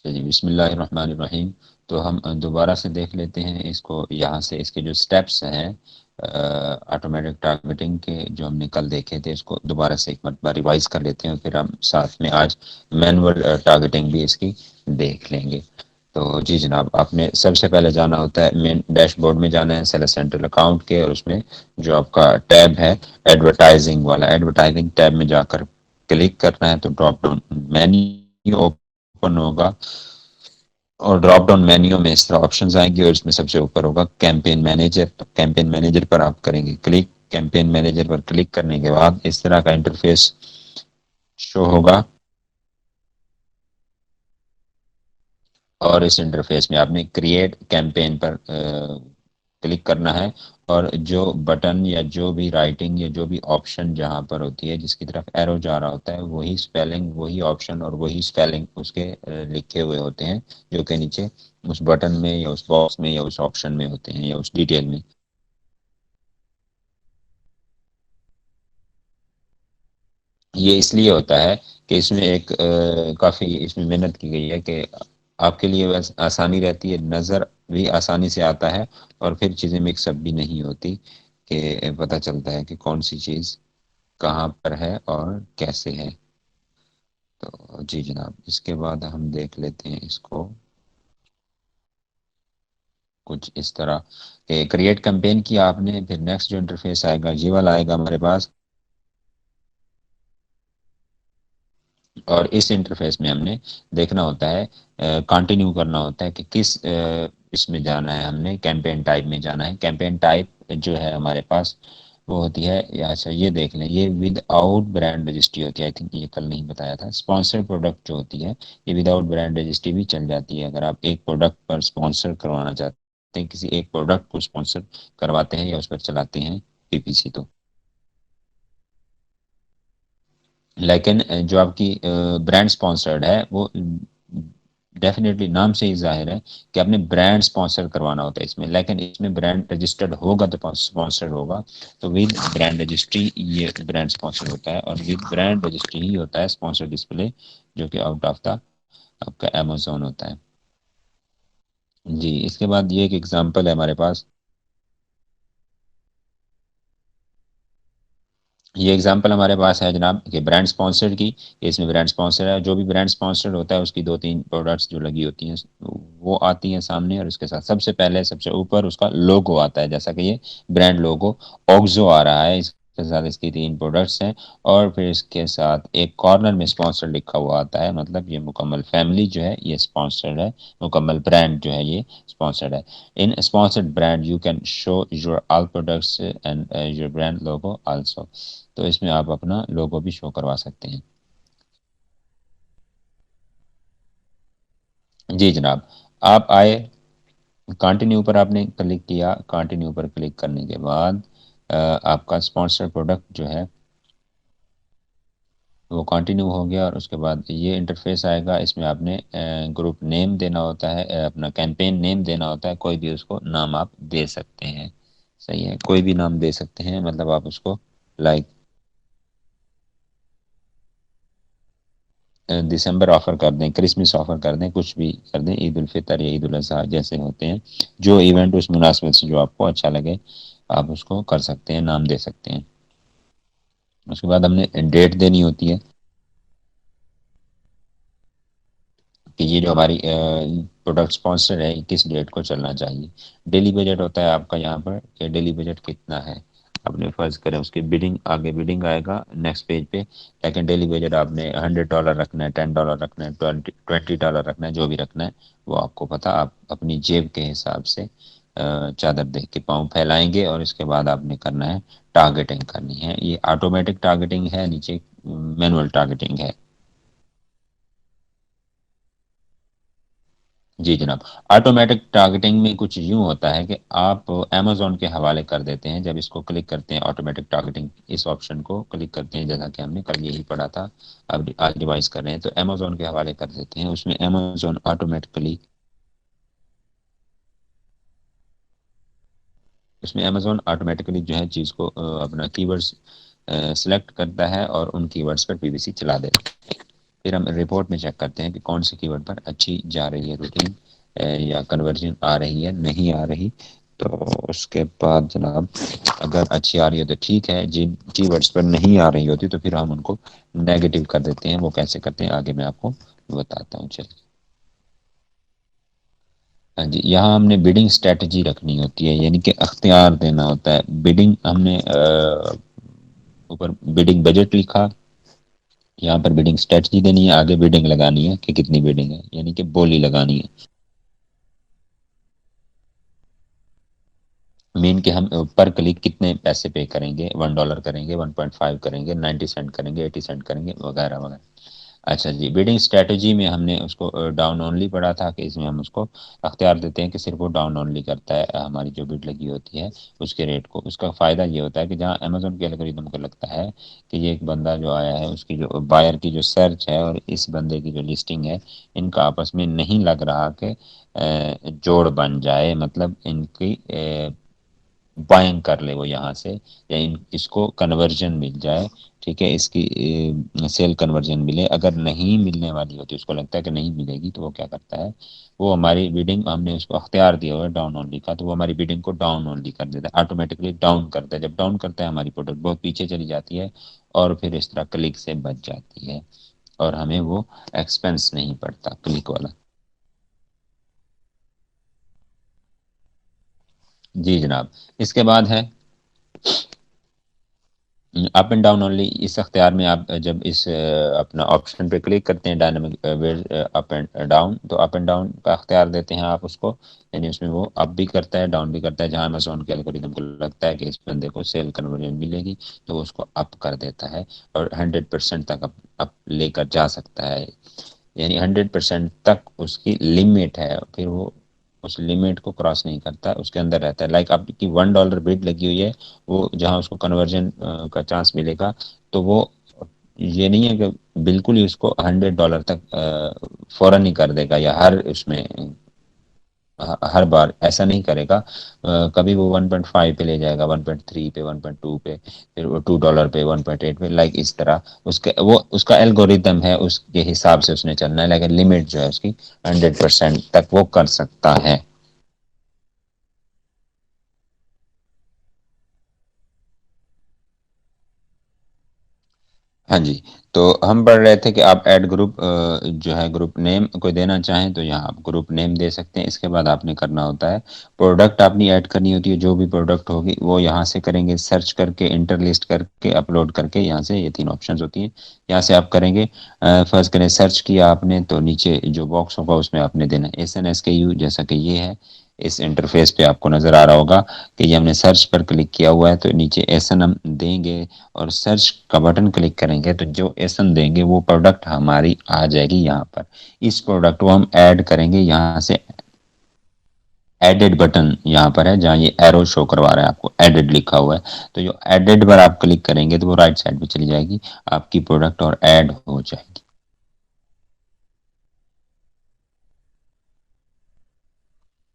चलिए बिस्मिल्लाहिर्रहमानिर्रहीम। तो हम दोबारा से देख लेते हैं इसको, यहाँ से इसके जो स्टेप्स हैं ऑटोमेटिक टारगेटिंग के जो हमने कल देखे थे, इसको दोबारा से एक मरतबा रिवाइज कर लेते हैं, फिर हम साथ में आज मैनुअल टारगेटिंग भी इसकी देख लेंगे। तो जी जनाब, आपने सबसे पहले जाना होता है मेन डैशबोर्ड में, जाना है सेलेक्ट सेंट्रल अकाउंट के, और उसमें जो आपका टैब है एडवर्टाइजिंग वाला, एडवर्टाइजिंग टैब में जाकर क्लिक करना है। तो ड्रॉप डाउन मेन्यू ओपन होगा और ड्रॉप डाउन मेन्यू में इस तरह ऑप्शंस आएंगे, और इसमें सबसे ऊपर होगा कैंपेन मैनेजर। तो कैंपेन मैनेजर पर आप करेंगे क्लिक। कैंपेन मैनेजर पर क्लिक करने के बाद इस तरह का इंटरफेस शो होगा, और इस इंटरफेस में आपने क्रिएट कैंपेन पर क्लिक करना है। और जो बटन या जो भी राइटिंग या जो भी ऑप्शन जहां पर होती है, जिसकी तरफ एरो जा रहा होता है, वही स्पेलिंग, वही ऑप्शन और वही स्पेलिंग उसके लिखे हुए होते हैं, जो कि नीचे उस बटन में या उस बॉक्स में या उस ऑप्शन में होते हैं या उस डिटेल में। ये इसलिए होता है कि इसमें एक काफ़ी इसमें मेहनत की गई है कि आपके लिए बस आसानी रहती है, नज़र भी आसानी से आता है, और फिर चीज़ें मिक्सअप भी नहीं होती, कि पता चलता है कि कौन सी चीज़ कहाँ पर है और कैसे है। तो जी जनाब, इसके बाद हम देख लेते हैं इसको कुछ इस तरह कि क्रिएट कैंपेन किया आपने, फिर नेक्स्ट जो इंटरफेस आएगा ये वाला आएगा हमारे पास। और इस इंटरफेस में हमने देखना होता है, कंटिन्यू करना होता है कि किस इसमें जाना है, हमने कैंपेन टाइप में जाना है। कैंपेन टाइप जो है हमारे पास वो होती है, या अच्छा ये देख लें, ये विदाउट ब्रांड रजिस्ट्री होती है। आई थिंक ये कल नहीं बताया था। स्पॉन्सर प्रोडक्ट जो होती है, ये विदाउट ब्रांड रजिस्ट्री भी चल जाती है। अगर आप एक प्रोडक्ट पर स्पॉन्सर करवाना चाहते हैं, किसी एक प्रोडक्ट को स्पॉन्सर करवाते हैं या उस पर चलाते हैं पीपीसी, तो लेकिन जो आपकी ब्रांड स्पॉन्सर्ड है वो डेफिनेटली नाम से ही जाहिर है कि आपने ब्रांड स्पॉन्सर करवाना होता है इसमें, लेकिन इसमें ब्रांड रजिस्टर्ड होगा तो स्पॉन्सर्ड होगा। तो विद ब्रांड रजिस्ट्री ये ब्रांड स्पॉन्सर होता है, और विद ब्रांड रजिस्ट्री ही होता है स्पॉन्सर डिस्प्ले, जो कि आउट ऑफ द आपका अमेजोन होता है। जी, इसके बाद ये एक एग्जांपल है हमारे पास। ये एग्जांपल हमारे पास है जनाब कि ब्रांड स्पॉन्सर्ड की। इसमें ब्रांड स्पॉन्सर है, जो भी ब्रांड स्पॉन्सर्ड होता है उसकी दो तीन प्रोडक्ट्स जो लगी होती हैं वो आती हैं सामने, और उसके साथ सबसे पहले सबसे ऊपर उसका लोगो आता है, जैसा कि ये ब्रांड लोगो ऑक्सो आ रहा है, इसके साथ इसकी तीन प्रोडक्ट्स हैं। और फिर इसके साथ एक कॉर्नर में स्पॉन्सर लिखा हुआ आता है, मतलब ये मुकम्मल फैमिली जो है ये स्पॉन्सर्ड है, मुकम्मल ब्रांड जो है ये स्पॉन्सर्ड है। In a sponsored brand, you can show your all products and your brand logo also. तो इसमें आप अपना लोगो भी शो करवा सकते हैं। जी जनाब, आप आए, कंटिन्यू पर आपने क्लिक किया। कंटिन्यू पर क्लिक करने के बाद आपका स्पॉन्सर प्रोडक्ट जो है वो कंटिन्यू हो गया, और उसके बाद ये इंटरफेस आएगा। इसमें आपने ग्रुप नेम देना होता है, अपना कैंपेन नेम देना होता है, कोई भी उसको नाम आप दे सकते हैं। सही है, कोई भी नाम दे सकते हैं, मतलब आप उसको लाइक दिसंबर ऑफर कर दें, क्रिसमस ऑफर कर दें, कुछ भी कर दें, ईद उल फितर या ईद उल अजहा जैसे होते हैं, जो इवेंट उस मुनासिबत से जो आपको अच्छा लगे आप उसको कर सकते हैं, नाम दे सकते हैं। उसके बाद हमने डेट देनी होती है कि ये जो हमारी प्रोडक्ट स्पॉन्सर है किस डेट को चलना चाहिए। डेली बजट होता है आपका यहाँ पर कि डेली बजट कितना है। आपने फर्ज करें उसकी बिडिंग, आगे बिडिंग आएगा नेक्स्ट पेज पे, लेकिन डेली बजट आपने $100 रखना है, $10 रखना है, $20 रखना है, जो भी रखना है वो आपको पता, आप अपनी जेब के हिसाब से चादर देख के पाँव फैलाएंगे, और इसके बाद आपने करना है टारगेटिंग करनी है। ये ऑटोमेटिक टारगेटिंग है, नीचे मैनुअल टारगेटिंग है। जी जनाब, ऑटोमेटिक टारगेटिंग में कुछ यूं होता है कि आप अमेजोन के हवाले कर देते हैं। जब इसको क्लिक करते हैं ऑटोमेटिक टारगेटिंग, इस ऑप्शन को क्लिक करते हैं, जैसा कि हमने कल यही पढ़ा था, अब आज रिवाइज कर रहे हैं, तो अमेजोन के हवाले कर देते हैं। उसमें अमेजोन ऑटोमेटिकली, उसमें अमेजोन ऑटोमेटिकली जो है चीज़ को अपना कीवर्ड्स सेलेक्ट करता है, और उन कीवर्ड्स पर पीवीसी चला देता है। फिर हम रिपोर्ट में चेक करते हैं कि कौन से कीवर्ड पर अच्छी जा रही है रूटीन, या कन्वर्जन आ रही है नहीं आ रही। तो उसके बाद जनाब, अगर अच्छी आ रही है तो ठीक है, जिन कीवर्ड्स पर नहीं आ रही होती तो फिर हम उनको नेगेटिव कर देते हैं। वो कैसे करते हैं आगे मैं आपको बताता हूँ। चलिए। हाँ जी, यहाँ हमने बिडिंग स्ट्रेटजी रखनी होती है, यानी कि अख्तियार देना होता है। बिडिंग हमने ऊपर बिडिंग बजट लिखा, यहाँ पर बिडिंग स्ट्रेटजी देनी है, आगे बिडिंग लगानी है कि कितनी बिडिंग है, यानी कि बोली लगानी है। मीन कि हम पर क्लिक कितने पैसे पे करेंगे, $1 करेंगे, 1.5 करेंगे, 90 सेंट करेंगे, 80 सेंट करेंगे, वगैरह वगैरह। अच्छा जी, बिडिंग स्ट्रेटजी में हमने उसको डाउन ओनली पढ़ा था कि इसमें हम उसको अख्तियार देते हैं कि सिर्फ वो डाउन ओनली करता है हमारी जो बिड लगी होती है उसके रेट को। उसका फ़ायदा ये होता है कि जहाँ अमेजोन के एल्गोरिदम को लगता है कि ये एक बंदा जो आया है उसकी जो बायर की जो सर्च है और इस बंदे की जो लिस्टिंग है, इनका आपस में नहीं लग रहा कि जोड़ बन जाए, मतलब इनकी बाइंग कर ले वो यहाँ से, या इसको कन्वर्जन मिल जाए। ठीक है, इसकी सेल कन्वर्जन मिले। अगर नहीं मिलने वाली होती, उसको लगता है कि नहीं मिलेगी, तो वो क्या करता है, वो हमारी बिडिंग, हमने उसको अख्तियार दिया हुआ है डाउन ओनली का, तो वो हमारी बिडिंग को डाउन ओनली कर देता है, ऑटोमेटिकली डाउन करता है। जब डाउन करता है हमारी प्रोडक्ट बहुत पीछे चली जाती है और फिर इस तरह क्लिक से बच जाती है और हमें वो एक्सपेंस नहीं पड़ता क्लिक वाला। जी जनाब। इसके बाद है अप एंड डाउन ओनली। इस अख्तियार में आप जब इस अपना ऑप्शन पे क्लिक करते हैं dynamic where up and down, तो अप एंड डाउन का अख्तियार देते हैं आप उसको, यानी उसमें वो अप भी करता है डाउन भी करता है। जहां अमेज़न के एल्गोरिदम को लगता है कि इस बंदे को सेल कन्वर्जन मिलेगी तो वो उसको अप कर देता है और 100% तक अप लेकर जा सकता है। यानी 100% तक उसकी लिमिट है, फिर वो उस लिमिट को क्रॉस नहीं करता, उसके अंदर रहता है। लाइक आपकी $1 बिड लगी हुई है, वो जहां उसको कन्वर्जन का चांस मिलेगा, तो वो ये नहीं है कि बिल्कुल ही उसको $100 तक फौरन ही कर देगा, या हर उसमें हर बार ऐसा नहीं करेगा। कभी वो 1.5 पे ले जाएगा, 1.3 पे, 1.2 पे, फिर वो $2 पे, 1.8 पे, लाइक इस तरह उसके वो उसका एल्गोरिदम है, उसके हिसाब से उसने चलना है। लेकिन लिमिट जो है उसकी 100% तक वो कर सकता है। हाँ जी। तो हम पढ़ रहे थे कि आप ऐड ग्रुप जो है ग्रुप नेम कोई देना चाहें तो यहाँ आप ग्रुप नेम दे सकते हैं। इसके बाद आपने करना होता है, प्रोडक्ट अपनी ऐड करनी होती है। जो भी प्रोडक्ट होगी वो यहाँ से करेंगे, सर्च करके, इंटर लिस्ट करके, अपलोड करके। यहाँ से ये तीन ऑप्शंस होती हैं, यहाँ से आप करेंगे। फर्स्ट करें, सर्च किया आपने तो नीचे जो बॉक्स होगा उसमें आपने देना है SNSKU, जैसा कि ये है। इस इंटरफेस पे आपको नज़र आ रहा होगा कि ये हमने सर्च पर क्लिक किया हुआ है, तो नीचे SN हम देंगे और सर्च का बटन क्लिक करेंगे तो जो एसन देंगे वो प्रोडक्ट हमारी आ जाएगी यहाँ पर। इस प्रोडक्ट को हम ऐड करेंगे, यहाँ से एडेड बटन यहाँ पर है, जहाँ ये एरो शो करवा रहा है आपको एडेड लिखा हुआ है, तो जो एडेड पर आप क्लिक करेंगे तो वो राइट साइड पे चली जाएगी आपकी प्रोडक्ट और ऐड हो जाएगी।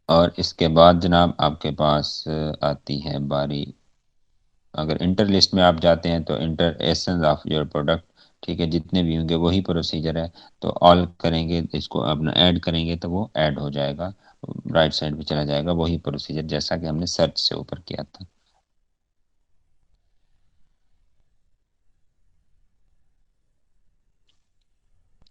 और इसके बाद जनाब आपके पास आती है बारी, अगर इंटर लिस्ट में आप जाते हैं तो inter essence of your product. ठीक है, जितने भी होंगे वही प्रोसीजर है। तो ऑल करेंगे, इसको अपना ऐड करेंगे तो वो ऐड हो जाएगा, राइट साइड पे चला जाएगा, वही प्रोसीजर जैसा कि हमने सर्च से ऊपर किया था।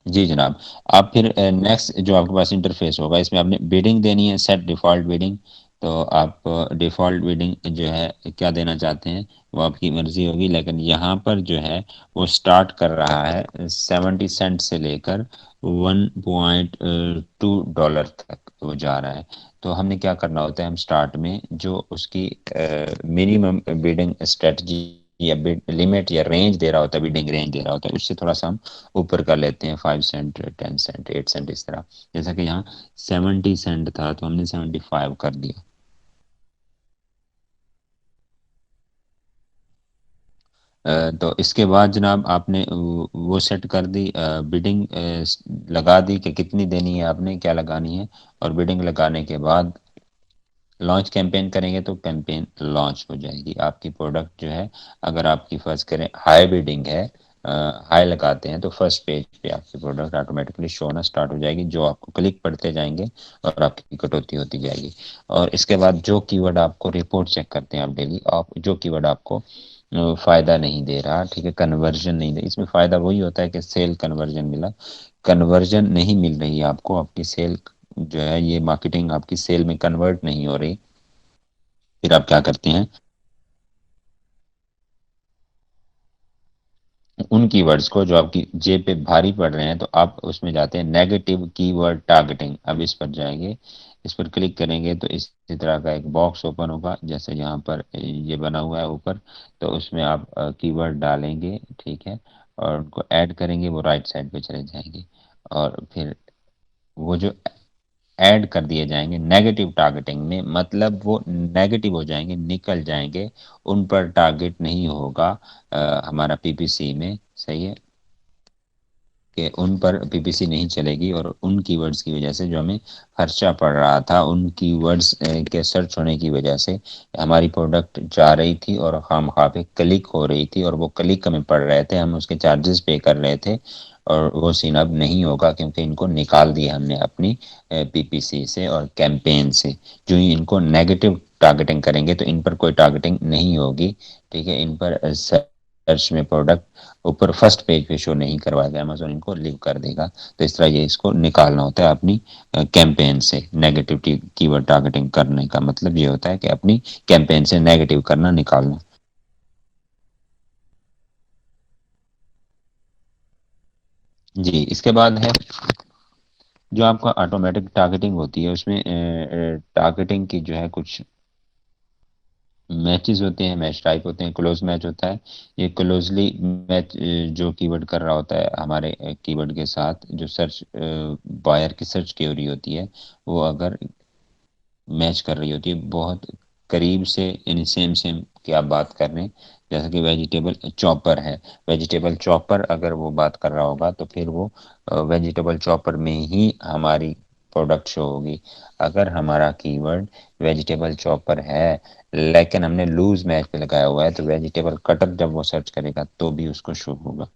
जी जनाब। आप फिर नेक्स्ट जो आपके पास इंटरफेस होगा, इसमें आपने बिडिंग देनी है, सेट डिफ़ॉल्ट बिडिंग। तो आप डिफ़ॉल्ट बिडिंग जो है क्या देना चाहते हैं वो आपकी मर्ज़ी होगी, लेकिन यहाँ पर जो है वो स्टार्ट कर रहा है 70 सेंट से लेकर $1.2 तक वो जा रहा है। तो हमने क्या करना होता है, हम स्टार्ट में जो उसकी मिनिमम बिडिंग स्ट्रेटजी या बिड लिमिट या रेंज दे रहा होता है, बिडिंग रेंज दे रहा होता है, उससे थोड़ा सा हम ऊपर कर लेते हैं, 5 सेंट, 10 सेंट, 8 सेंट, इस तरह। जैसा कि यहाँ 70 सेंट था तो हमने 75 कर दिया। तो इसके बाद जनाब आपने वो सेट कर दी, बिडिंग लगा दी कि कितनी देनी है, आपने क्या लगानी है। और बिडिंग लगाने के बाद लॉन्च कैंपेन करेंगे तो कैंपेन लॉन्च हो जाएगी आपकी प्रोडक्ट जो है। अगर आपकी फर्ज करें हाई बिडिंग है हाई लगाते हैं तो फर्स्ट पेज पे आपकी प्रोडक्ट ऑटोमेटिकली शो होना स्टार्ट हो जाएगी, जो आपको क्लिक पड़ते जाएंगे और आपकी कटौती होती जाएगी। और इसके बाद जो कीवर्ड आपको रिपोर्ट चेक करते हैं आप डेली, आप जो कीवर्ड आपको फायदा नहीं दे रहा, ठीक है, कन्वर्जन नहीं दे, इसमें फायदा वही होता है कि सेल कन्वर्जन मिला, कन्वर्जन नहीं मिल रही है आपको, आपकी सेल जो है ये मार्केटिंग आपकी सेल में कन्वर्ट नहीं हो रही, फिर आप क्या करते हैं, उन कीवर्ड्स को जो आपकी जेब पे भारी पड़ रहे हैं तो आप उसमें जाते हैं नेगेटिव कीवर्ड टारगेटिंग, अब इस पर जाएंगे, इस पर क्लिक करेंगे तो इसी तरह का एक बॉक्स ओपन होगा, जैसे यहाँ पर ये बना हुआ है ऊपर, तो उसमें आप कीवर्ड डालेंगे, ठीक है, और उनको ऐड करेंगे, वो राइट साइड पे चले जाएंगे, और फिर वो जो ऐड कर दिए जाएंगे नेगेटिव टारगेटिंग में, मतलब वो नेगेटिव हो जाएंगे, निकल जाएंगे, उन पर टारगेट नहीं होगा हमारा पीपीसी में, सही है, कि उन पर पीपीसी नहीं चलेगी, और उन कीवर्ड्स की वजह से जो हमें खर्चा पड़ रहा था, उन कीवर्ड्स के सर्च होने की वजह से हमारी प्रोडक्ट जा रही थी और खामखा पे क्लिक हो रही थी, और वो क्लिक हमें पड़ रहे थे, हम उसके चार्जेस पे कर रहे थे, और वो सीन अब नहीं होगा क्योंकि इनको निकाल दिया हमने अपनी पीपीसी से और कैंपेन से। जो ही इनको नेगेटिव टारगेटिंग करेंगे तो इन पर कोई टारगेटिंग नहीं होगी, ठीक है, इन पर सर्च में प्रोडक्ट ऊपर फर्स्ट पेज पे शो नहीं करवाएगा, अमेजोन इनको लीव कर देगा। तो इस तरह ये इसको निकालना होता है अपनी कैंपेन से, नेगेटिव कीवर्ड टारगेटिंग करने का मतलब ये होता है कि अपनी कैंपेन से नेगेटिव करना, निकालना। जी, इसके बाद है जो आपका ऑटोमेटिक टारगेटिंग होती है, उसमें टारगेटिंग की जो है कुछ मैचेस होते हैं, मैच टाइप होते हैं, क्लोज मैच होता है, ये क्लोजली मैच जो कीवर्ड कर रहा होता है हमारे कीवर्ड के साथ, जो सर्च बायर की सर्च क्वेरी होती है, वो अगर मैच कर रही होती है बहुत करीब से, यानी सेम सेम की आप बात कर रहे हैं, जैसे कि वेजिटेबल चॉपर है, वेजिटेबल चॉपर अगर वो बात कर रहा होगा तो फिर वो वेजिटेबल चॉपर में ही हमारी प्रोडक्ट शो होगी। अगर हमारा कीवर्ड वेजिटेबल चॉपर है लेकिन हमने लूज मैच पे लगाया हुआ है तो वेजिटेबल कटर जब वो सर्च करेगा तो भी उसको शो होगा।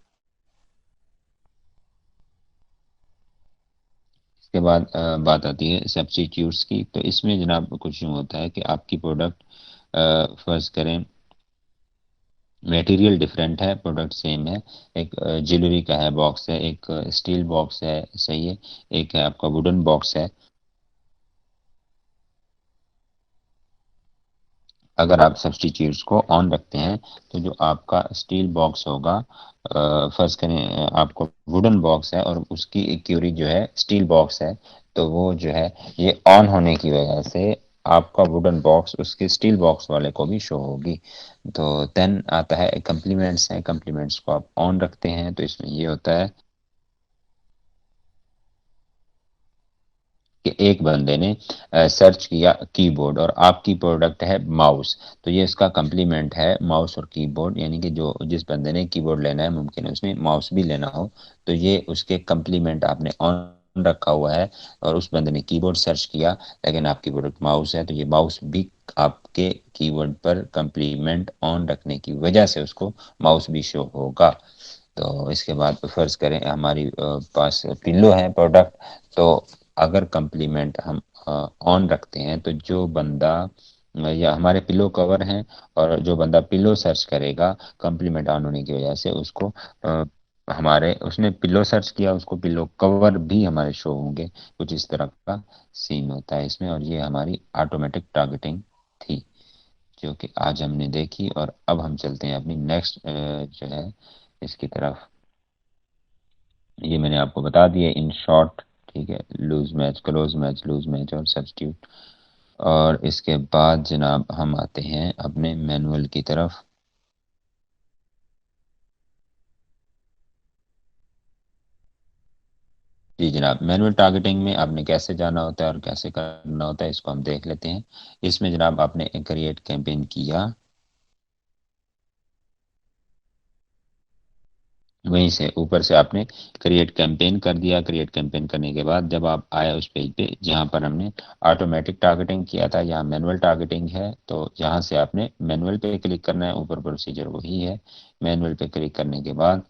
इसके बाद बात आती है सब्स्टिट्यूट्स की, तो इसमें जनाब कुछ यूँ होता है कि आपकी प्रोडक्ट फर्ज करें मटेरियल डिफरेंट है, प्रोडक्ट सेम है, एक ज्वेलरी का है बॉक्स है, एक स्टील बॉक्स है, सही है, एक है आपका वुडन बॉक्स है। अगर आप सब्स्टिट्यूट्स को ऑन रखते हैं तो जो आपका स्टील बॉक्स होगा, फर्ज करें आपको वुडन बॉक्स है और उसकी क्यूरी जो है स्टील बॉक्स है, तो वो जो है ये ऑन होने की वजह से आपका वुडन बॉक्स उसके स्टील बॉक्स वाले को भी शो होगी। तो देन आता है कम्प्लीमेंट्स है, कम्प्लीमेंट्स को आप ऑन रखते हैं तो इसमें ये होता है कि एक बंदे ने सर्च किया कीबोर्ड और आपकी प्रोडक्ट है माउस, तो ये इसका कम्प्लीमेंट है, माउस और कीबोर्ड, यानी कि जो जिस बंदे ने कीबोर्ड लेना है मुमकिन है उसमें माउस भी लेना हो, तो ये उसके कम्प्लीमेंट आपने ऑन रखा हुआ है, और उस बंदे ने कीबोर्ड सर्च किया लेकिन आपकी प्रोडक्ट माउस है, तो ये माउस भी आपके कीवर्ड पर कम्प्लीमेंट ऑन रखने की वजह से उसको माउस भी शो होगा। तो इसके बाद फर्ज करें हमारी पास पिल्लो है प्रोडक्ट, तो अगर कम्प्लीमेंट हम ऑन रखते हैं तो जो बंदा या हमारे पिल्लो कवर हैं, और जो बंदा पिल्लो सर्च करेगा कम्प्लीमेंट ऑन होने की वजह से उसको हमारे उसने पिल्लो सर्च किया, उसको पिल्लो कवर भी हमारे शो होंगे। कुछ इस तरह का सीन होता है इसमें, और ये हमारी ऑटोमेटिक टारगेटिंग थी जो कि आज हमने देखी, और अब हम चलते हैं अपनी नेक्स्ट जो है इसकी तरफ। ये मैंने आपको बता दिया इन शॉर्ट, ठीक है, loose match, close match, loose match और सब्स्टिट्यूट। और इसके बाद जनाब हम आते हैं अपने मैनुअल की तरफ। जी जनाब, मैनुअल टारगेटिंग में आपने कैसे जाना होता है और कैसे करना होता है इसको हम देख लेते हैं। इसमें जनाब आपने क्रिएट कैंपेन किया, वहीं से ऊपर से आपने क्रिएट कैंपेन कर दिया, क्रिएट कैंपेन करने के बाद जब आप आए उस पेज पे जहां पर हमने ऑटोमेटिक टारगेटिंग किया था, यहाँ मैनुअल टारगेटिंग है, तो यहाँ से आपने मैनुअल पे क्लिक करना है, ऊपर प्रोसीजर वही है। मैनुअल पे क्लिक करने के बाद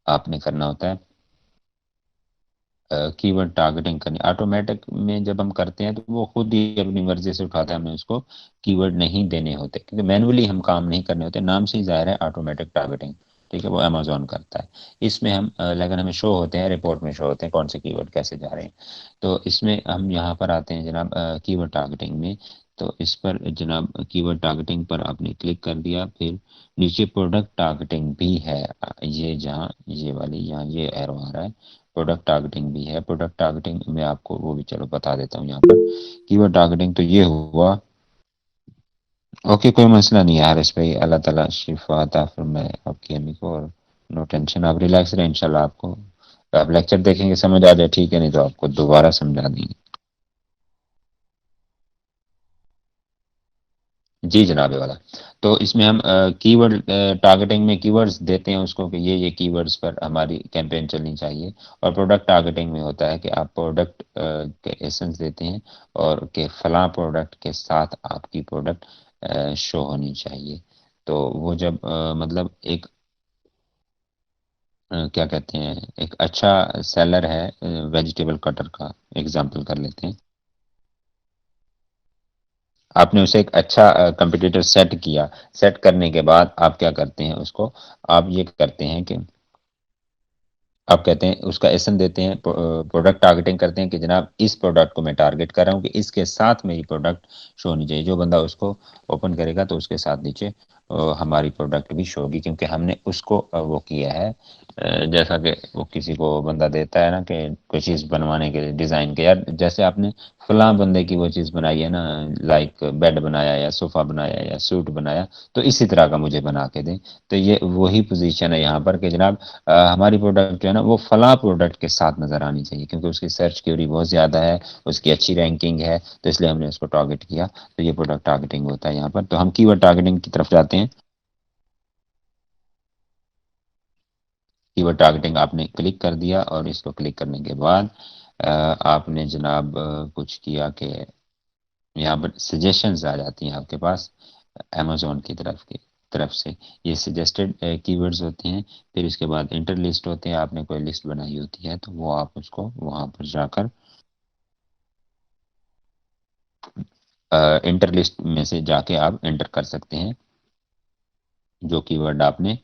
आपने करना होता है कीवर्ड टारगेटिंग करनी। ऑटोमेटिक में जब हम करते हैं तो वो खुद ही अपनी मर्जी से उठाता है, हमें उसको कीवर्ड नहीं देने होते, क्योंकि मैनुअली हम काम नहीं करने होते। नाम से ही जाहिर है ऑटोमेटिक टारगेटिंग, ठीक है, वो अमेजोन करता है। इसमें हम लेकिन हमें शो होते हैं, रिपोर्ट में शो होते हैं कौन से कीवर्ड कैसे जा रहे हैं। तो इसमें हम यहाँ पर आते हैं जनाब कीवर्ड टारगेटिंग में। तो इस पर जनाब कीवर्ड टारगेटिंग पर आपने क्लिक कर दिया, फिर नीचे प्रोडक्ट टारगेटिंग भी है। ये जहाँ ये वाली यहाँ ये एरो आ रहा है, प्रोडक्ट टारगेटिंग भी है। प्रोडक्ट टारगेटिंग में आपको वो भी चलो बता देता हूँ यहाँ पर। कीवर्ड टारगेटिंग तो ये हुआ। ओके, कोई मसला नहीं है हारिस भाई, अल्लाह ताला शिफा अता फरमाए आपकी अम्मी को, और नो टेंशन, आप रिलैक्स रहे, इंशाल्लाह आपको आप लेक्चर देखेंगे समझ आ जाए, ठीक है, नहीं तो आपको दोबारा समझा देंगे। जी जनाब वाला। तो इसमें हम कीवर्ड टारगेटिंग में कीवर्ड्स देते हैं उसको कि ये कीवर्ड्स पर हमारी कैंपेन चलनी चाहिए। और प्रोडक्ट टारगेटिंग में होता है कि आप प्रोडक्ट के एसेंस देते हैं और कि फला प्रोडक्ट के साथ आपकी प्रोडक्ट शो होनी चाहिए। तो वो जब मतलब एक क्या कहते हैं, एक अच्छा सेलर है वेजिटेबल कटर का एग्जांपल कर लेते हैं। आपने उसे एक अच्छा कंपटीटर सेट किया। सेट करने के बाद आप क्या करते हैं उसको, आप ये करते हैं कि आप कहते हैं उसका एसन देते हैं, प्रोडक्ट टारगेटिंग करते हैं कि जनाब इस प्रोडक्ट को मैं टारगेट कर रहा हूँ कि इसके साथ मेरी प्रोडक्ट शो होनी चाहिए। जो बंदा उसको ओपन करेगा तो उसके साथ नीचे हमारी प्रोडक्ट भी शो होगी, क्योंकि हमने उसको वो किया है। जैसा कि वो किसी को बंदा देता है ना कि कोई चीज़ बनवाने के लिए डिज़ाइन के, यार जैसे आपने फलां बंदे की वो चीज़ बनाई है ना, लाइक बेड बनाया या सोफ़ा बनाया या सूट बनाया, तो इसी तरह का मुझे बना के दें। तो ये वही पोजीशन है यहाँ पर कि जनाब हमारी प्रोडक्ट जो है ना वो फला प्रोडक्ट के साथ नजर आनी चाहिए, क्योंकि उसकी सर्च क्यूरी बहुत ज़्यादा है, उसकी अच्छी रैंकिंग है, तो इसलिए हमने उसको टारगेट किया। तो ये प्रोडक्ट टारगेटिंग होता है यहाँ पर। तो हम कीवर्ड टारगेटिंग की तरफ जाते हैं। कीवर्ड टारगेटिंग आपने क्लिक कर दिया, और इसको क्लिक करने के बाद आपने जनाब कुछ किया कि यहाँ पर सजेशंस आ जाती हैं आपके पास अमेजोन की तरफ से। ये सजेस्टेड कीवर्ड्स होते हैं। फिर इसके बाद इंटर लिस्ट होते हैं, आपने कोई लिस्ट बनाई होती है तो वो आप उसको वहाँ पर जाकर इंटर लिस्ट में से जाके आप एंटर कर सकते हैं जो कीवर्ड आपने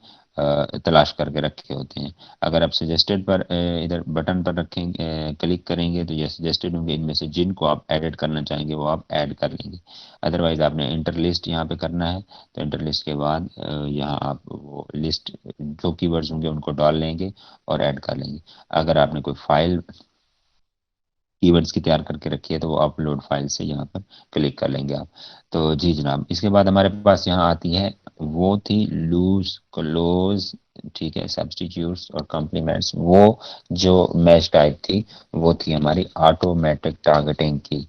तलाश करके रखे होते हैं। अगर आप सजेस्टेड पर इधर बटन पर रखेंगे, क्लिक करेंगे, तो ये सजेस्टेड होंगे, इनमें से जिनको आप एडिट करना चाहेंगे वो आप ऐड कर लेंगे। अदरवाइज आपने इंटर लिस्ट यहाँ पे करना है। तो इंटर लिस्ट के बाद यहाँ आप वो लिस्ट जो कीवर्ड्स होंगे उनको डाल लेंगे और ऐड कर लेंगे। अगर आपने कोई फाइल कीवर्ड्स की तैयार करके रखी है तो वो अपलोड फाइल से यहाँ पर क्लिक कर लेंगे आप। तो जी जनाब, इसके बाद हमारे पास यहाँ आती है, वो थी लूज क्लोज, ठीक है, सब्स्टिट्यूट्स और कॉम्प्लीमेंट्स। वो जो मैच टाइप थी वो थी हमारी ऑटोमेटिक टारगेटिंग की।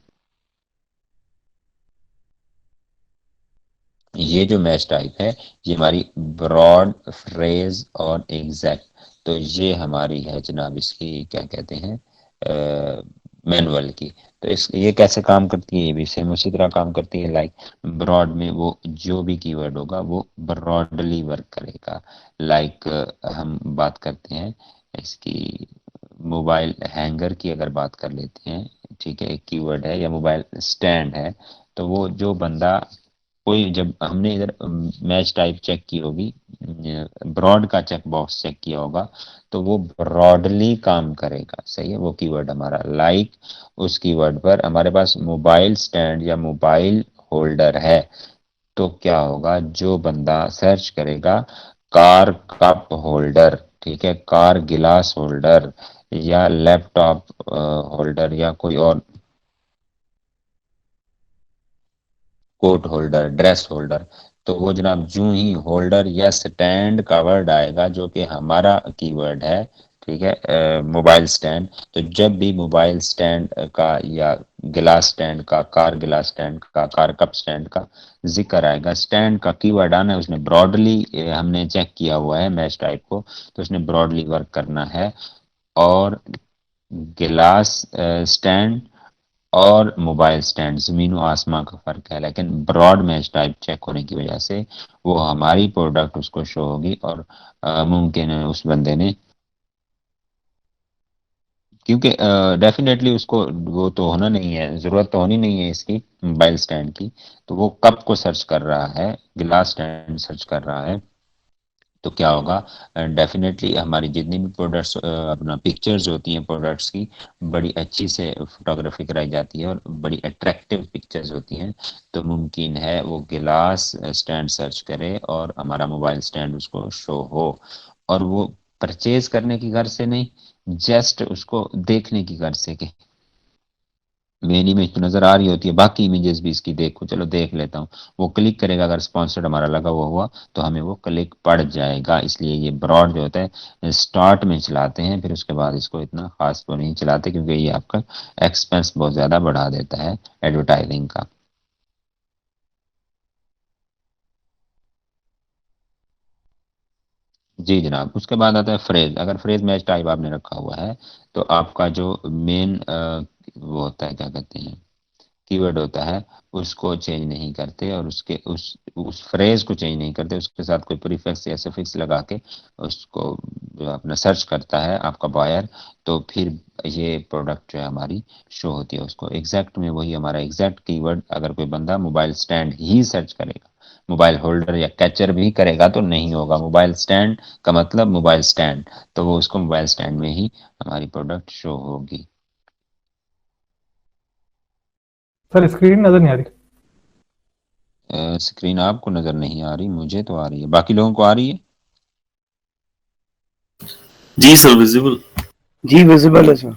ये जो मैच टाइप है ये हमारी ब्रॉड, फ्रेज और एग्जैक्ट, तो ये हमारी है जनाब इसकी क्या कहते हैं मैनुअल की। तो इस ये कैसे काम करती है, ये भी सेम उसी तरह काम करती है। लाइक ब्रॉड में वो जो भी कीवर्ड होगा वो ब्रॉडली वर्क करेगा। लाइक हम बात करते हैं इसकी मोबाइल हैंगर की, अगर बात कर लेते हैं, ठीक है, एक कीवर्ड है, या मोबाइल स्टैंड है। तो वो जो बंदा कोई जब हमने इधर मैच टाइप चेक की होगी, ब्रॉड का चेक बॉक्स चेक किया होगा, तो वो ब्रॉडली काम करेगा, सही है, वो कीवर्ड हमारा। लाइक उस कीवर्ड पर हमारे पास मोबाइल स्टैंड या मोबाइल होल्डर है, तो क्या होगा, जो बंदा सर्च करेगा कार कप होल्डर, ठीक है, कार गिलास होल्डर या लैपटॉप होल्डर या कोई और कोट होल्डर, ड्रेस होल्डर, तो वो जनाब जूं ही होल्डर या स्टैंड का वर्ड आएगा जो कि हमारा कीवर्ड है, ठीक है, मोबाइल स्टैंड। तो जब भी मोबाइल स्टैंड का या गिलास स्टैंड का, कार गिलास स्टैंड का, कार कप स्टैंड का जिक्र आएगा, स्टैंड का कीवर्ड आना है, उसने ब्रॉडली हमने चेक किया हुआ है मैच टाइप को, तो उसने ब्रॉडली वर्क करना है। और गिलास स्टैंड और मोबाइल स्टैंड जमीन आसमां का फर्क है, लेकिन ब्रॉड मैच टाइप चेक होने की वजह से वो हमारी प्रोडक्ट उसको शो होगी, और मुमकिन है उस बंदे ने क्योंकि डेफिनेटली उसको वो तो होना नहीं है, ज़रूरत तो होनी नहीं है इसकी मोबाइल स्टैंड की। तो वो कप को सर्च कर रहा है, गिलास स्टैंड सर्च कर रहा है। तो क्या होगा, डेफिनेटली हमारी जितनी भी प्रोडक्ट्स अपना पिक्चर्स होती हैं प्रोडक्ट्स की, बड़ी अच्छी से फोटोग्राफी कराई जाती है और बड़ी अट्रैक्टिव पिक्चर्स होती हैं। तो मुमकिन है वो गिलास स्टैंड सर्च करे और हमारा मोबाइल स्टैंड उसको शो हो। और वो परचेज करने की गर्ज से नहीं, जस्ट उसको देखने की गर्ज से कि मेन इमेज तो नजर आ रही होती है, बाकी इमेजेस भी इसकी देखो, चलो देख लेता हूँ। वो क्लिक करेगा, अगर स्पॉन्सर्ड हमारा लगा हुआ हुआ तो हमें वो क्लिक पड़ जाएगा। इसलिए ये ब्रॉड जो होता है स्टार्ट में चलाते हैं, फिर उसके बाद इसको इतना खास तो नहीं चलाते, क्योंकि ये आपका एक्सपेंस बहुत ज्यादा बढ़ा देता है एडवर्टाइजिंग का। जी जनाब, उसके बाद आता है फ्रेज। अगर फ्रेज मैच टाइप आपने रखा हुआ है तो आपका जो मेन वो होता है, क्या कहते हैं, कीवर्ड होता है, उसको चेंज नहीं करते और उसके उस फ्रेज को चेंज नहीं करते, उसके साथ कोई प्रीफिक्स या सफिक्स लगा के उसको जो अपना सर्च करता है आपका बायर, तो फिर ये प्रोडक्ट जो है हमारी शो होती है उसको। एग्जैक्ट में वही हमारा एग्जैक्ट कीवर्ड अगर कोई बंदा मोबाइल स्टैंड ही सर्च करेगा, मोबाइल होल्डर या कैचर भी करेगा तो नहीं होगा। मोबाइल स्टैंड का मतलब मोबाइल स्टैंड, तो वो उसको मोबाइल स्टैंड में ही हमारी प्रोडक्ट शो होगी। सर स्क्रीन नजर नहीं आ रही। स्क्रीन आपको नजर नहीं आ रही, मुझे तो आ रही है, बाकी लोगों को आ रही है। जी सर विजिबल। जी विजिबल है सर।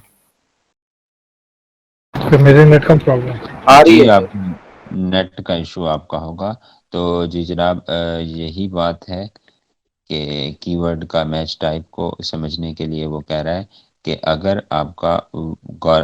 फिर मेरे नेट का प्रॉब्लम है। आ रही जी है आप सर। नेट का इशू आपका होगा। तो जी जनाब, यही बात है कि कीवर्ड का मैच टाइप को समझने के लिए वो कह रहा है कि अगर आपका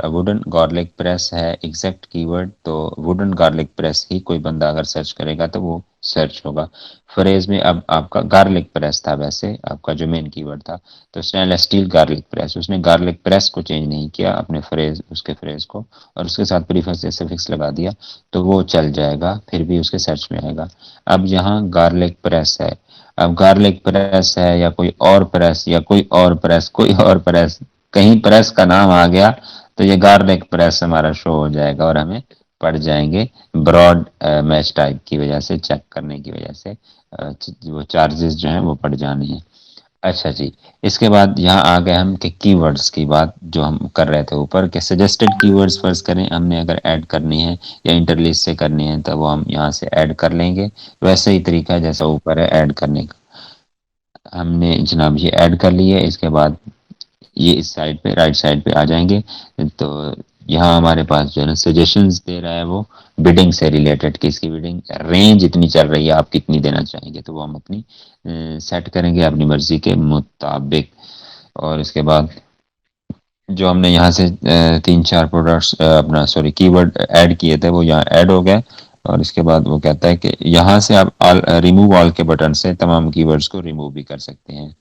वुडन गार्लिक प्रेस है एग्जैक्ट कीवर्ड, तो वुडन गार्लिक प्रेस ही कोई बंदा अगर सर्च करेगा तो वो सर्च होगा। फ्रेज में अब आपका गार्लिक प्रेस था, वैसे आपका जो मेन कीवर्ड था, तो स्टेनलेस स्टील गार्लिक प्रेस, उसने गार्लिक प्रेस को चेंज नहीं किया अपने फ्रेज, उसके फ्रेज को, और उसके साथ प्रीफिक्स या सफिक्स लगा दिया, तो वो चल जाएगा, फिर भी उसके सर्च में आएगा। अब यहाँ गार्लिक प्रेस है, अब गार्लिक प्रेस है या कोई और प्रेस या कोई और प्रेस, कोई और प्रेस, कहीं प्रेस का नाम आ गया तो ये गार्लिक प्रेस हमारा शो हो जाएगा और हमें पड़ जाएंगे ब्रॉड मैच टाइप की वजह से, चेक करने की वजह से वो चार्जेस जो हैं वो पड़ जाने हैं। अच्छा जी, इसके बाद यहाँ आ गए हम कि कीवर्ड्स की बात जो हम कर रहे थे ऊपर, कि सजेस्टेड कीवर्ड्स फर्ज करें हमने अगर ऐड करनी है या इंटरलिस्ट से करनी है, तो वो हम यहाँ से ऐड कर लेंगे। वैसे ही तरीका है जैसा ऊपर है ऐड करने का। हमने जनाब ये ऐड कर लिए, इसके बाद ये इस साइड पे राइट साइड पे आ जाएंगे। तो यहाँ हमारे पास जो है ना सजेशंस दे रहा है वो बिडिंग से रिलेटेड, कि इसकी बिडिंग रेंज इतनी चल रही है, आप कितनी देना चाहेंगे, तो वो हम अपनी सेट करेंगे अपनी मर्जी के मुताबिक। और इसके बाद जो हमने यहाँ से तीन चार प्रोडक्ट्स अपना सॉरी कीवर्ड ऐड किए थे वो यहाँ ऐड हो गए। और इसके बाद वो कहता है कि यहाँ से आप रिमूव ऑल के बटन से तमाम कीवर्ड्स को रिमूव भी कर सकते हैं।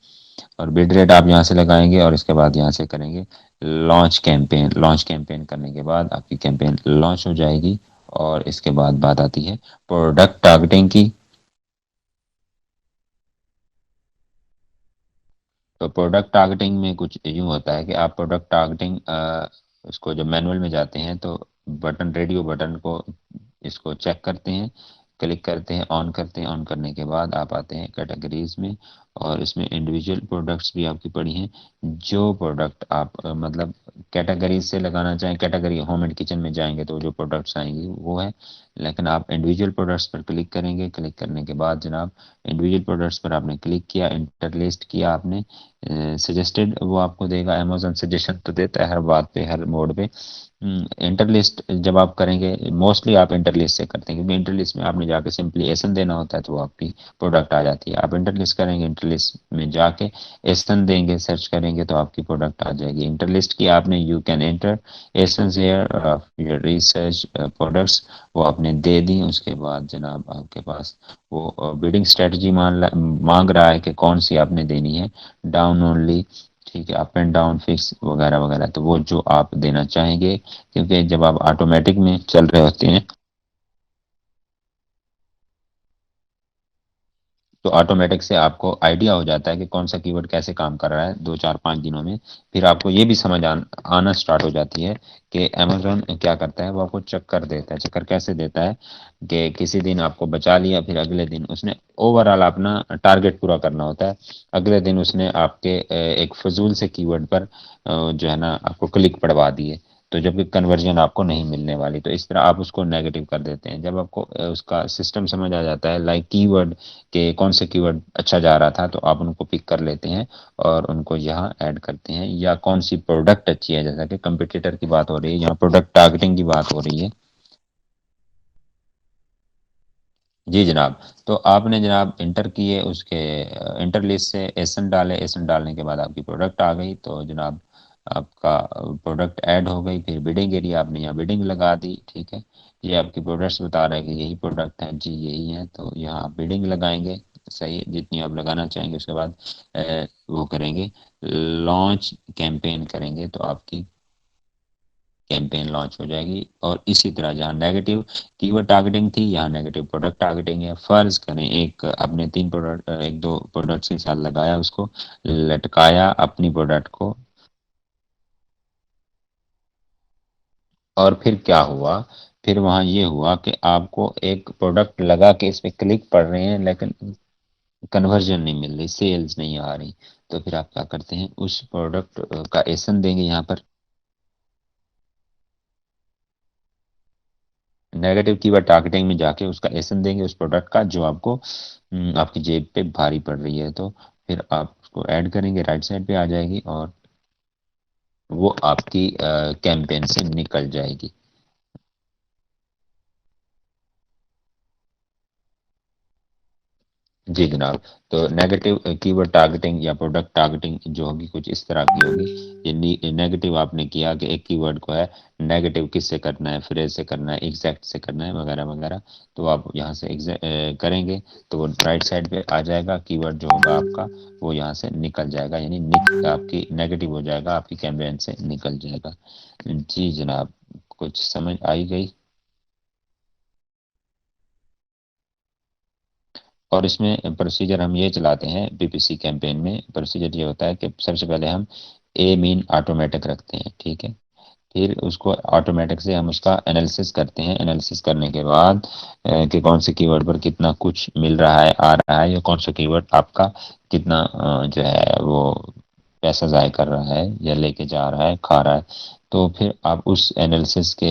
और बिड रेट आप यहाँ से लगाएंगे और इसके बाद यहाँ से करेंगे लॉन्च कैंपेन। लॉन्च कैंपेन करने के बाद आपकी कैंपेन लॉन्च हो जाएगी। और इसके बाद बात आती है प्रोडक्ट टारगेटिंग की। तो प्रोडक्ट टारगेटिंग में कुछ यूं होता है कि आप प्रोडक्ट टारगेटिंग उसको जब मैनुअल में जाते हैं तो बटन, रेडियो बटन को इसको चेक करते हैं, क्लिक करते हैं, ऑन करते हैं। ऑन करने के बाद आप आते हैं कैटेगरीज में, और इसमें इंडिविजुअल प्रोडक्ट्स भी आपकी पड़ी हैं। जो प्रोडक्ट आप मतलब कैटेगरीज से लगाना चाहें, कैटेगरी होम एंड किचन में जाएंगे तो जो प्रोडक्ट्स आएंगे वो है, लेकिन आप इंडिविजुअल प्रोडक्ट्स पर क्लिक करेंगे। क्लिक करने के बाद जनाब इंडिविजुअल प्रोडक्ट्स पर आपने क्लिक किया, इंटरलिस्ट किया आपने, सजेस्टेड वो आपको देगा, अमेजोन सजेशन तो देता है हर बात पे, हर मोड पे। इंटरलिस्ट जब आप करेंगे, मोस्टली आप इंटरलिस्ट से करते हैं, क्योंकि इंटरलिस्ट में आपने जाके सिंपली एसन देना होता है तो वो आपकी प्रोडक्ट आ जाती है। आप इंटरलिस्ट करेंगे, इंटरलिस्ट में जाके एसन देंगे, सर्च करेंगे तो आपकी प्रोडक्ट आ जाएगी। इंटरलिस्ट की आपने यू कैन एंटर एसन हेयर योर रिसर्च प्रोडक्ट्स, वो आपने दे दी। उसके बाद जनाब आपके पास वो बिडिंग स्ट्रेटजी मांग रहा है कि कौन सी आपने देनी है, डाउन ओनली, ठीक है, अप एंड डाउन, फिक्स वगैरह वगैरह, तो वो जो आप देना चाहेंगे, क्योंकि जब आप ऑटोमेटिक में चल रहे होते हैं तो ऑटोमेटिक से आपको आइडिया हो जाता है कि कौन सा कीवर्ड कैसे काम कर रहा है 2 4 5 दिनों में। फिर आपको ये भी समझ आना स्टार्ट हो जाती है कि अमेजोन क्या करता है, वो आपको चक्कर देता है। चक्कर कैसे देता है कि किसी दिन आपको बचा लिया, फिर अगले दिन उसने ओवरऑल अपना टारगेट पूरा करना होता है। अगले दिन उसने आपके एक फजूल से कीवर्ड पर जो है ना आपको क्लिक पड़वा दिए, तो जबकि कन्वर्जन आपको नहीं मिलने वाली, तो इस तरह आप उसको नेगेटिव कर देते हैं। जब आपको उसका सिस्टम समझ आ जाता है, लाइक कीवर्ड के कौन से कीवर्ड अच्छा जा रहा था, तो आप उनको पिक कर लेते हैं और उनको यहाँ ऐड करते हैं। या कौन सी प्रोडक्ट अच्छी है, जैसा कि कंपटीटर की बात हो रही है, यहाँ प्रोडक्ट टारगेटिंग की बात हो रही है। जी जनाब, तो आपने जनाब इंटर किए, उसके इंटर लिस्ट से एसन डाले, एसन डालने के बाद आपकी प्रोडक्ट आ गई, तो जनाब आपका प्रोडक्ट ऐड हो गई। फिर बिडिंग एरिया आपने यहाँ बिडिंग लगा दी, ठीक है। ये आपकी प्रोडक्ट्स बता रहा है कि यही प्रोडक्ट है जी, यही है, तो यहाँ आप बिडिंग लगाएंगे, सही है, जितनी आप लगाना चाहेंगे। उसके बाद वो करेंगे, लॉन्च कैंपेन करेंगे, तो आपकी कैंपेन लॉन्च हो जाएगी। और इसी तरह जहाँ नेगेटिव कीवर्ड टारगेटिंग थी, यहाँ नेगेटिव प्रोडक्ट टारगेटिंग है। फर्ज करें एक आपने 3 प्रोडक्ट, एक दो प्रोडक्ट्स के साथ लगाया, उसको लटकाया अपनी प्रोडक्ट को, और फिर क्या हुआ, फिर वहां ये हुआ कि आपको एक प्रोडक्ट लगा के इस पे क्लिक पड़ रहे हैं, लेकिन कन्वर्जन नहीं मिल रही, सेल्स नहीं आ रही, तो फिर आप क्या करते हैं, उस प्रोडक्ट का एसन देंगे यहाँ पर। नेगेटिव कीवर्ड टारगेटिंग में जाके उसका एसन देंगे उस प्रोडक्ट का, जो आपको आपकी जेब पे भारी पड़ रही है, तो फिर आप उसको ऐड करेंगे, राइट साइड पे आ जाएगी और वो आपकी कैंपेन से निकल जाएगी। जी जनाब, तो नेगेटिव कीवर्ड टारगेटिंग या प्रोडक्ट टारगेटिंग जो होगी कुछ इस तरह की होगी। ये नेगेटिव आपने किया कि एक कीवर्ड को है नेगेटिव किससे करना है, फ्रेज से करना है, एग्जैक्ट से करना है, वगैरह वगैरह, तो आप यहाँ से करेंगे तो वो राइट साइड पे आ जाएगा। कीवर्ड जो होगा आपका वो यहाँ से निकल जाएगा, यानी आपकी नेगेटिव हो जाएगा, आपकी कैंपेन से निकल जाएगा। जी जनाब, कुछ समझ आई गई। और इसमें प्रोसीजर हम ये चलाते हैं बीपीसी कैंपेन में, प्रोसीजर ये होता है कि सबसे पहले हम ए मीन ऑटोमेटिक रखते हैं, ठीक है। फिर उसको ऑटोमेटिक से हम उसका एनालिसिस करते हैं। एनालिसिस करने के बाद कि कौन से कीवर्ड पर कितना कुछ मिल रहा है, आ रहा है, या कौन सा कीवर्ड आपका कितना जो है वो पैसा ज़ाय कर रहा है या लेके जा रहा है, खा रहा है, तो फिर आप उस एनालिसिस के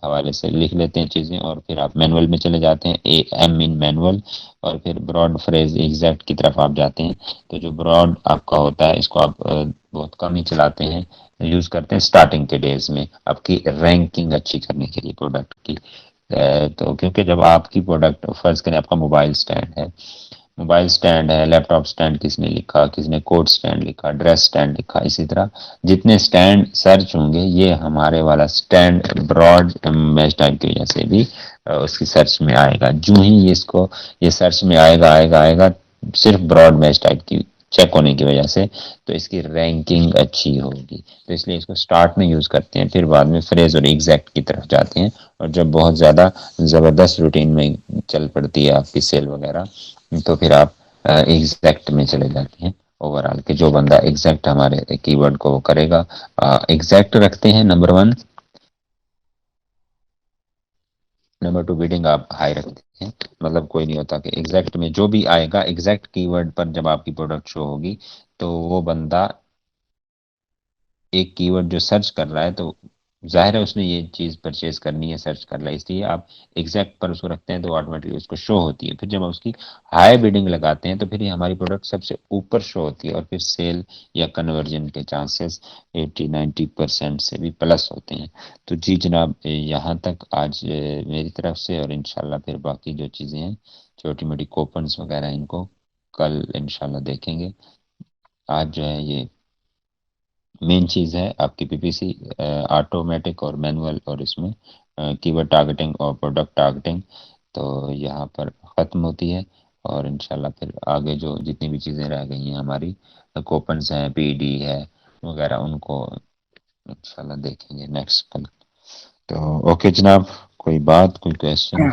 हवाले से लिख लेते हैं चीज़ें, और फिर आप मैनुअल में चले जाते हैं, ए एम इन मैनुअल, और फिर ब्रॉड फ्रेज एग्जैक्ट की तरफ आप जाते हैं। तो जो ब्रॉड आपका होता है, इसको आप बहुत कम ही चलाते हैं, यूज़ करते हैं स्टार्टिंग के डेज में आपकी रैंकिंग अच्छी करने के लिए प्रोडक्ट की। तो क्योंकि जब आपकी प्रोडक्ट, फर्ज करें आपका मोबाइल स्टैंड है, मोबाइल स्टैंड है, लैपटॉप स्टैंड किसने लिखा, किसने कोट स्टैंड लिखा, ड्रेस स्टैंड लिखा, इसी तरह जितने स्टैंड सर्च होंगे, ये हमारे वाला स्टैंड ब्रॉड मैच टाइप की वजह से भी उसकी सर्च में आएगा। जो ही ये इसको ये सर्च में आएगा आएगा आएगा, सिर्फ ब्रॉड मैच टाइप की चेक होने की वजह से, तो इसकी रैंकिंग अच्छी होगी। तो इसलिए इसको स्टार्ट में यूज़ करते हैं, फिर बाद में फ्रेज और एग्जैक्ट की तरफ जाते हैं। और जब बहुत ज़्यादा ज़बरदस्त रूटीन में चल पड़ती है आपकी सेल वगैरह, तो फिर आप एग्जैक्ट में चले जाते हैं। ओवरऑल के जो बंदा एग्जैक्ट हमारे कीवर्ड को करेगा, एग्जैक्ट रखते हैं नंबर 1। नंबर 2 बिडिंग आप हाई रखते हैं, मतलब कोई नहीं होता कि एग्जैक्ट में जो भी आएगा, एग्जैक्ट कीवर्ड पर जब आपकी प्रोडक्ट शो होगी, तो वो बंदा एक कीवर्ड जो सर्च कर रहा है, तो जाहिर है उसने ये चीज़ परचेज करनी है, सर्च कर रहा है, इसलिए आप एग्जैक्ट पर उसको रखते हैं तो ऑटोमेटिकली उसको शो होती है। फिर जब आप उसकी हाई बिडिंग लगाते हैं, तो फिर ये हमारी प्रोडक्ट सबसे ऊपर शो होती है, और फिर सेल या कन्वर्जन के चांसेस 80-90% से भी प्लस होते हैं। तो जी जनाब, यहाँ तक आज मेरी तरफ से, और इंशाल्लाह फिर बाकी जो चीज़ें हैं छोटी मोटी कोपन्स वगैरह, इनको कल इंशाल्लाह देखेंगे। आज जो है ये मेन चीज़ है आपकी पीपीसी, ऑटोमेटिक और मैनुअल, और इसमें कीवर्ड टारगेटिंग और प्रोडक्ट टारगेटिंग, तो यहाँ पर ख़त्म होती है। और इंशाल्लाह फिर आगे जो जितनी भी चीज़ें रह गई हैं हमारी, कोपन्स हैं, पीडी है वगैरह, उनको इंशाल्लाह देखेंगे नेक्स्ट कल। तो ओके जनाब, कोई बात, कोई क्वेश्चन?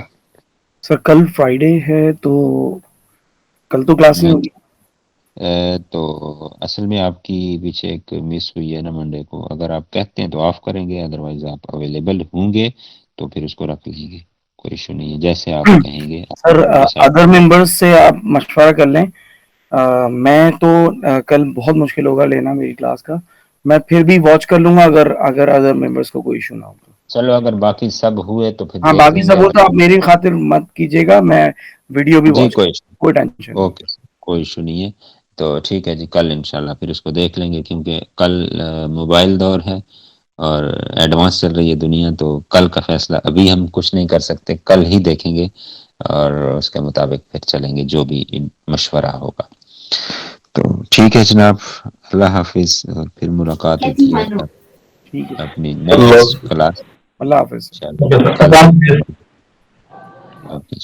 सर कल फ्राइडे है तो कल तो क्लास नहीं होगी। तो असल में आपकी पीछे एक मिस हुई है ना मंडे को, अगर आप कहते हैं तो ऑफ करेंगे, अदरवाइज आप अवेलेबल होंगे तो फिर उसको रख लीजिए, कोई इशू नहीं है, जैसे आप कहेंगे। सर अदर मेंबर्स से आप मशवरा कर लें। मैं तो कल बहुत मुश्किल होगा लेना मेरी क्लास का, मैं फिर भी वॉच कर लूंगा अगर अगर अदर मेंबर्स को कोई इशू ना हो तो। चलो अगर बाकी सब हुए तो फिर हाँ देख बाकी लेंगे सब हो अगर। तो आप मेरी खातिर मत कीजिएगा, मैं वीडियो भी जी वॉच कोई कोई टेंशन नहीं। ओके, कोई इशू नहीं है। तो ठीक है जी, कल इंशाल्लाह फिर उसको देख लेंगे, क्योंकि कल मोबाइल दौर है और एडवांस चल रही है दुनिया, तो कल का फैसला अभी हम कुछ नहीं कर सकते, कल ही देखेंगे और उसके मुताबिक फिर चलेंगे जो भी मशवरा होगा। तो ठीक है जनाब, अल्लाह हाफिज, और फिर मुलाकात होती है ठीक है, अपनी नेक्स्ट क्लास अल्लाह हाफिज। कल। ओके।